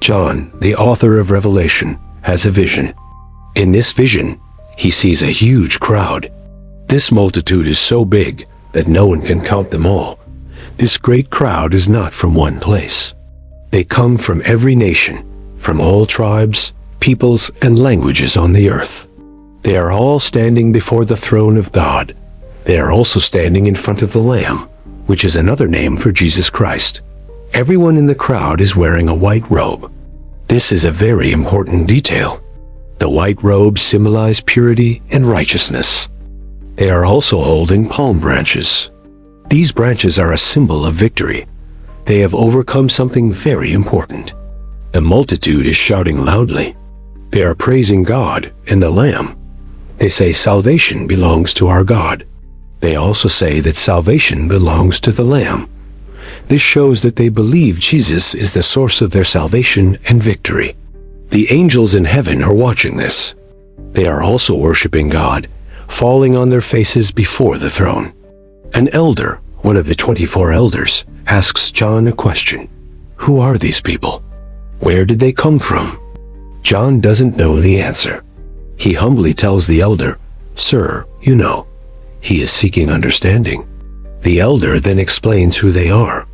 John, the author of Revelation, has a vision. In this vision, he sees a huge crowd. This multitude is so big that no one can count them all. This great crowd is not from one place. They come from every nation, from all tribes, peoples, and languages on the earth. They are all standing before the throne of God. They are also standing in front of the Lamb, which is another name for Jesus Christ. Everyone in the crowd is wearing a white robe. This is a very important detail. The white robes symbolize purity and righteousness. They are also holding palm branches. These branches are a symbol of victory. They have overcome something very important. The multitude is shouting loudly. They are praising God and the Lamb. They say salvation belongs to our God. They also say that salvation belongs to the Lamb. This shows that they believe Jesus is the source of their salvation and victory. The angels in heaven are watching this. They are also worshiping God, falling on their faces before the throne. An elder, one of the 24 elders, asks John a question. Who are these people? Where did they come from? John doesn't know the answer. He humbly tells the elder, "Sir, you know." He is seeking understanding. The elder then explains who they are.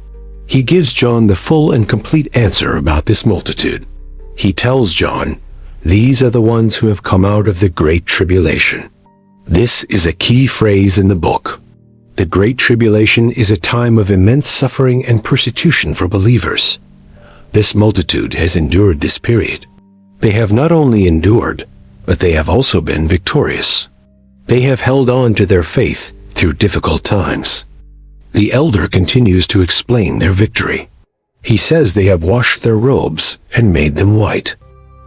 He gives John the full and complete answer about this multitude. He tells John, "These are the ones who have come out of the Great Tribulation." This is a key phrase in the book. The Great Tribulation is a time of immense suffering and persecution for believers. This multitude has endured this period. They have not only endured, but they have also been victorious. They have held on to their faith through difficult times. The elder continues to explain their victory. He says they have washed their robes and made them white.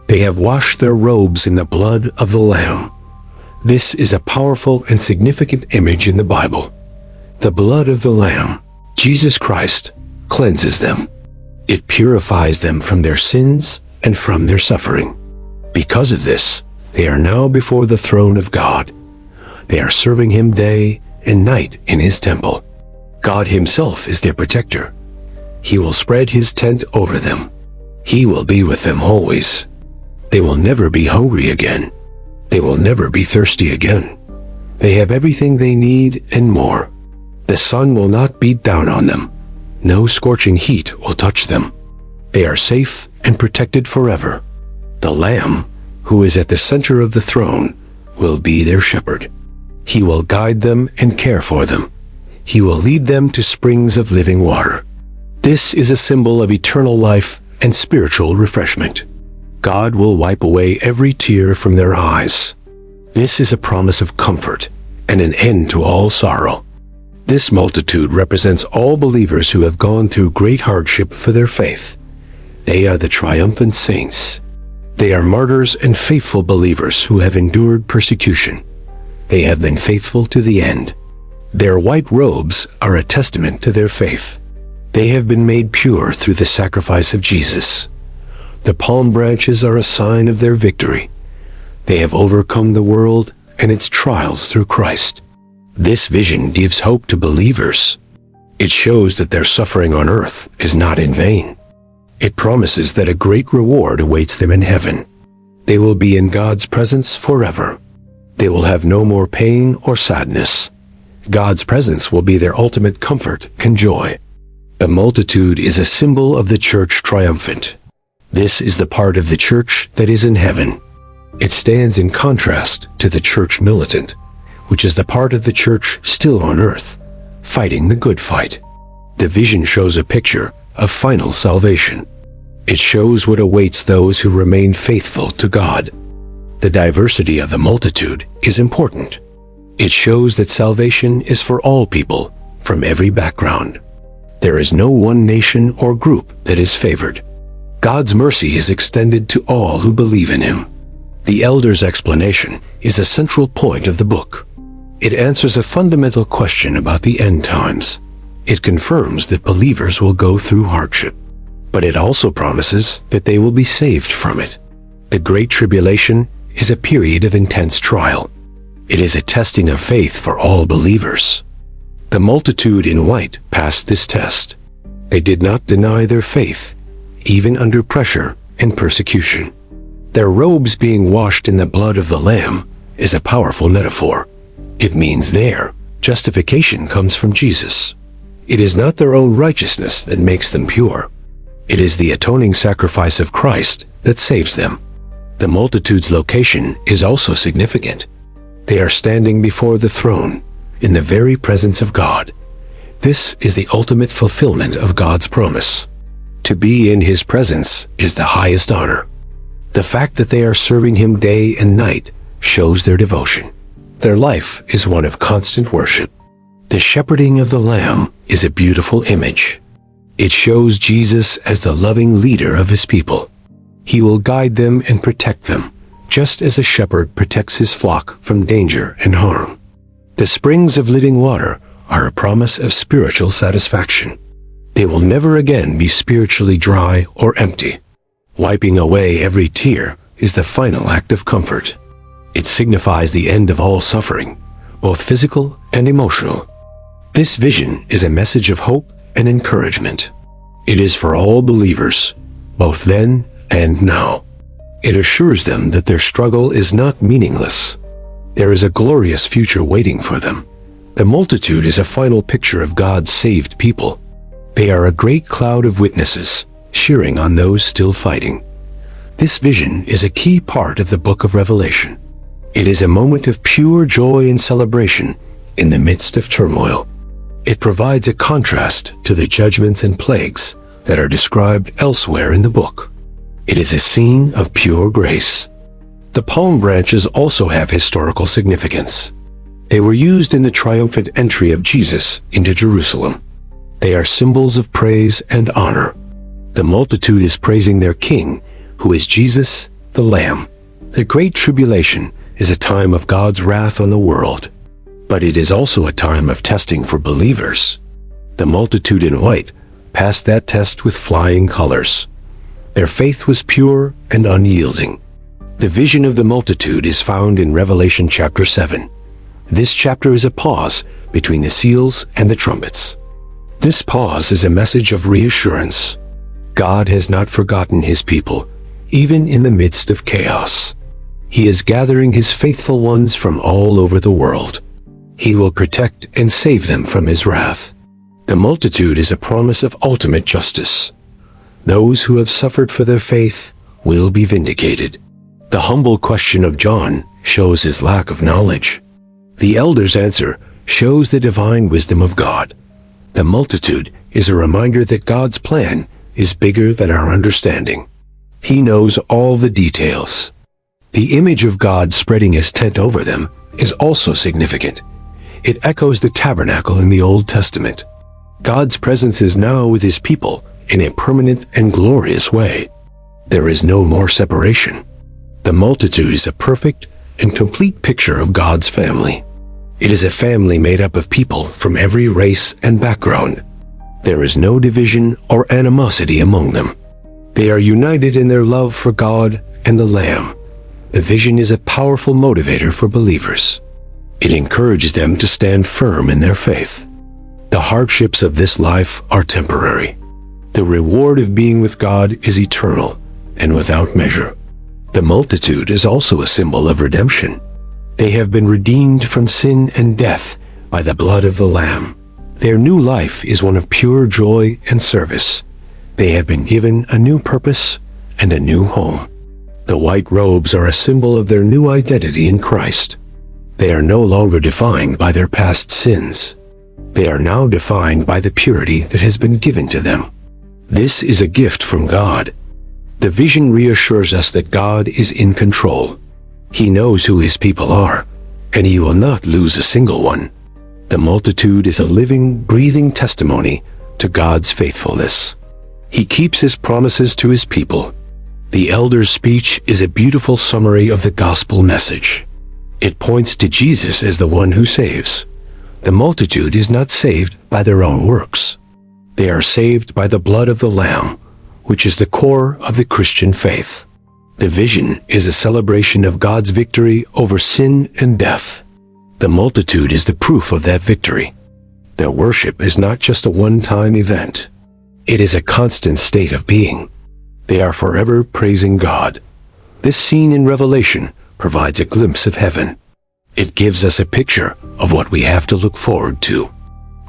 They have washed their robes in the blood of the Lamb. This is a powerful and significant image in the Bible. The blood of the Lamb, Jesus Christ, cleanses them. It purifies them from their sins and from their suffering. Because of this, they are now before the throne of God. They are serving Him day and night in His temple. God Himself is their protector. He will spread His tent over them. He will be with them always. They will never be hungry again. They will never be thirsty again. They have everything they need and more. The sun will not beat down on them. No scorching heat will touch them. They are safe and protected forever. The Lamb, who is at the center of the throne, will be their shepherd. He will guide them and care for them. He will lead them to springs of living water. This is a symbol of eternal life and spiritual refreshment. God will wipe away every tear from their eyes. This is a promise of comfort and an end to all sorrow. This multitude represents all believers who have gone through great hardship for their faith. They are the triumphant saints. They are martyrs and faithful believers who have endured persecution. They have been faithful to the end. Their white robes are a testament to their faith. They have been made pure through the sacrifice of Jesus. The palm branches are a sign of their victory. They have overcome the world and its trials through Christ. This vision gives hope to believers. It shows that their suffering on earth is not in vain. It promises that a great reward awaits them in heaven. They will be in God's presence forever. They will have no more pain or sadness. God's presence will be their ultimate comfort and joy. The multitude is a symbol of the church triumphant. This is the part of the church that is in heaven. It stands in contrast to the church militant, which is the part of the church still on earth, fighting the good fight. The vision shows a picture of final salvation. It shows what awaits those who remain faithful to God. The diversity of the multitude is important. It shows that salvation is for all people from every background. There is no one nation or group that is favored. God's mercy is extended to all who believe in Him. The elder's explanation is a central point of the book. It answers a fundamental question about the end times. It confirms that believers will go through hardship, but it also promises that they will be saved from it. The Great Tribulation is a period of intense trial. It is a testing of faith for all believers. The multitude in white passed this test. They did not deny their faith, even under pressure and persecution. Their robes being washed in the blood of the Lamb is a powerful metaphor. It means their justification comes from Jesus. It is not their own righteousness that makes them pure. It is the atoning sacrifice of Christ that saves them. The multitude's location is also significant. They are standing before the throne, in the very presence of God. This is the ultimate fulfillment of God's promise. To be in His presence is the highest honor. The fact that they are serving Him day and night shows their devotion. Their life is one of constant worship. The shepherding of the Lamb is a beautiful image. It shows Jesus as the loving leader of His people. He will guide them and protect them, just as a shepherd protects his flock from danger and harm. The springs of living water are a promise of spiritual satisfaction. They will never again be spiritually dry or empty. Wiping away every tear is the final act of comfort. It signifies the end of all suffering, both physical and emotional. This vision is a message of hope and encouragement. It is for all believers, both then and now. It assures them that their struggle is not meaningless. There is a glorious future waiting for them. The multitude is a final picture of God's saved people. They are a great cloud of witnesses, cheering on those still fighting. This vision is a key part of the book of Revelation. It is a moment of pure joy and celebration in the midst of turmoil. It provides a contrast to the judgments and plagues that are described elsewhere in the book. It is a scene of pure grace. The palm branches also have historical significance. They were used in the triumphant entry of Jesus into Jerusalem. They are symbols of praise and honor. The multitude is praising their King, who is Jesus, the Lamb. The Great Tribulation is a time of God's wrath on the world, but it is also a time of testing for believers. The multitude in white passed that test with flying colors. Their faith was pure and unyielding. The vision of the multitude is found in Revelation chapter 7. This chapter is a pause between the seals and the trumpets. This pause is a message of reassurance. God has not forgotten His people, even in the midst of chaos. He is gathering His faithful ones from all over the world. He will protect and save them from His wrath. The multitude is a promise of ultimate justice. Those who have suffered for their faith will be vindicated. The humble question of John shows his lack of knowledge. The elder's answer shows the divine wisdom of God. The multitude is a reminder that God's plan is bigger than our understanding. He knows all the details. The image of God spreading His tent over them is also significant. It echoes the tabernacle in the Old Testament. God's presence is now with His people in a permanent and glorious way. There is no more separation. The multitude is a perfect and complete picture of God's family. It is a family made up of people from every race and background. There is no division or animosity among them. They are united in their love for God and the Lamb. The vision is a powerful motivator for believers. It encourages them to stand firm in their faith. The hardships of this life are temporary. The reward of being with God is eternal and without measure. The multitude is also a symbol of redemption. They have been redeemed from sin and death by the blood of the Lamb. Their new life is one of pure joy and service. They have been given a new purpose and a new home. The white robes are a symbol of their new identity in Christ. They are no longer defined by their past sins. They are now defined by the purity that has been given to them. This is a gift from God. The vision reassures us that God is in control. He knows who His people are, and He will not lose a single one. The multitude is a living, breathing testimony to God's faithfulness. He keeps His promises to His people. The elder's speech is a beautiful summary of the gospel message. It points to Jesus as the one who saves. The multitude is not saved by their own works. They are saved by the blood of the Lamb, which is the core of the Christian faith. The vision is a celebration of God's victory over sin and death. The multitude is the proof of that victory. Their worship is not just a one-time event. It is a constant state of being. They are forever praising God. This scene in Revelation provides a glimpse of heaven. It gives us a picture of what we have to look forward to.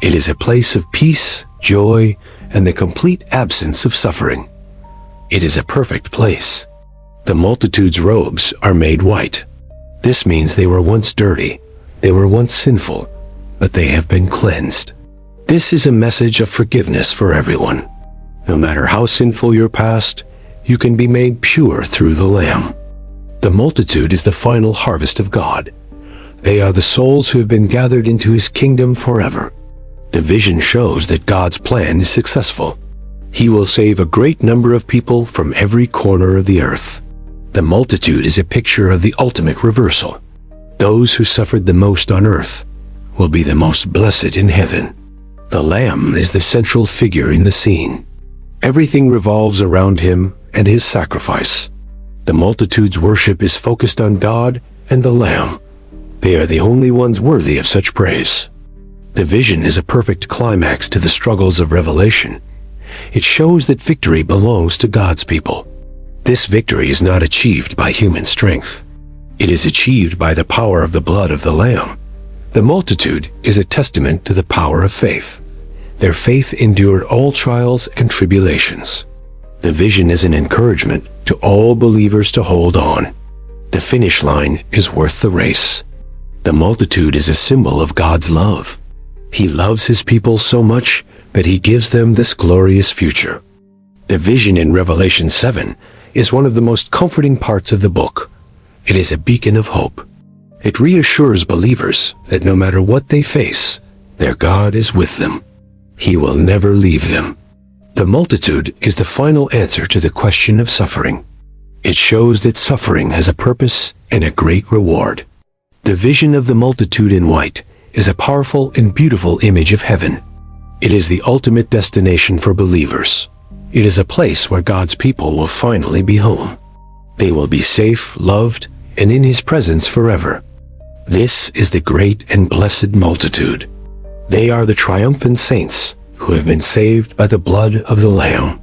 It is a place of peace, joy, and the complete absence of suffering. It is a perfect place. The multitude's robes are made white. This means they were once dirty, they were once sinful, but they have been cleansed. This is a message of forgiveness for everyone. No matter how sinful your past, you can be made pure through the Lamb. The multitude is the final harvest of God. They are the souls who have been gathered into His kingdom forever. The vision shows that God's plan is successful. He will save a great number of people from every corner of the earth. The multitude is a picture of the ultimate reversal. Those who suffered the most on earth will be the most blessed in heaven. The Lamb is the central figure in the scene. Everything revolves around Him and His sacrifice. The multitude's worship is focused on God and the Lamb. They are the only ones worthy of such praise. The vision is a perfect climax to the struggles of Revelation. It shows that victory belongs to God's people. This victory is not achieved by human strength. It is achieved by the power of the blood of the Lamb. The multitude is a testament to the power of faith. Their faith endured all trials and tribulations. The vision is an encouragement to all believers to hold on. The finish line is worth the race. The multitude is a symbol of God's love. He loves His people so much that He gives them this glorious future. The vision in Revelation 7 is one of the most comforting parts of the book. It is a beacon of hope. It reassures believers that no matter what they face, their God is with them. He will never leave them. The multitude is the final answer to the question of suffering. It shows that suffering has a purpose and a great reward. The vision of the multitude in white is a powerful and beautiful image of heaven. It is the ultimate destination for believers. It is a place where God's people will finally be home. They will be safe, loved, and in His presence forever. This is the great and blessed multitude. They are the triumphant saints who have been saved by the blood of the Lamb.